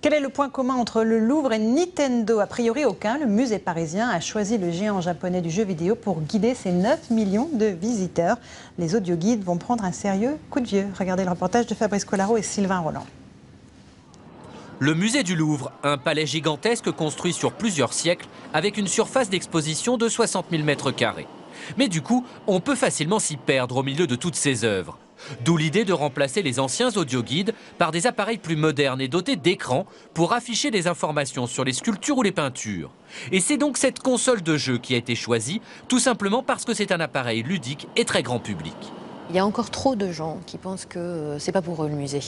Quel est le point commun entre le Louvre et Nintendo? A priori aucun. Le musée parisien a choisi le géant japonais du jeu vidéo pour guider ses 9 millions de visiteurs. Les audioguides vont prendre un sérieux coup de vieux. Regardez le reportage de Fabrice Collaro et Sylvain Roland. Le musée du Louvre, un palais gigantesque construit sur plusieurs siècles avec une surface d'exposition de 60 000 mètres carrés. Mais du coup, on peut facilement s'y perdre au milieu de toutes ces œuvres. D'où l'idée de remplacer les anciens audioguides par des appareils plus modernes et dotés d'écrans pour afficher des informations sur les sculptures ou les peintures. Et c'est donc cette console de jeu qui a été choisie, tout simplement parce que c'est un appareil ludique et très grand public. Il y a encore trop de gens qui pensent que c'est pas pour eux le musée,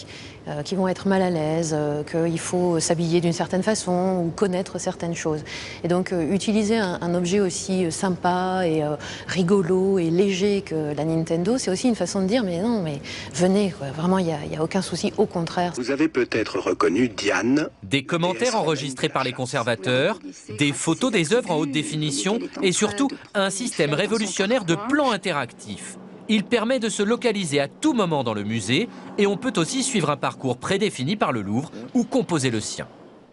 qui vont être mal à l'aise, qu'il faut s'habiller d'une certaine façon ou connaître certaines choses. Et donc utiliser un objet aussi sympa et rigolo et léger que la Nintendo, c'est aussi une façon de dire mais non, mais venez, quoi. Vraiment il n'y a aucun souci, au contraire. Vous avez peut-être reconnu Diane. Des commentaires enregistrés par les conservateurs, des photos des œuvres en haute définition et surtout un système révolutionnaire de plans interactifs. Il permet de se localiser à tout moment dans le musée et on peut aussi suivre un parcours prédéfini par le Louvre ou composer le sien.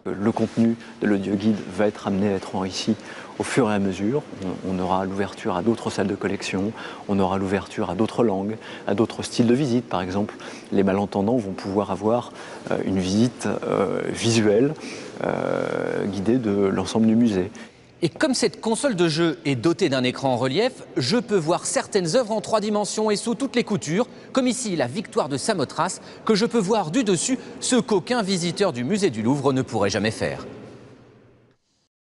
Le contenu de l'audioguide va être amené à être enrichi au fur et à mesure. On aura l'ouverture à d'autres salles de collection, on aura l'ouverture à d'autres langues, à d'autres styles de visite. Par exemple, les malentendants vont pouvoir avoir une visite visuelle guidée de l'ensemble du musée. Et comme cette console de jeu est dotée d'un écran en relief, je peux voir certaines œuvres en 3 dimensions et sous toutes les coutures, comme ici la Victoire de Samothrace, que je peux voir du dessus, ce qu'aucun visiteur du musée du Louvre ne pourrait jamais faire.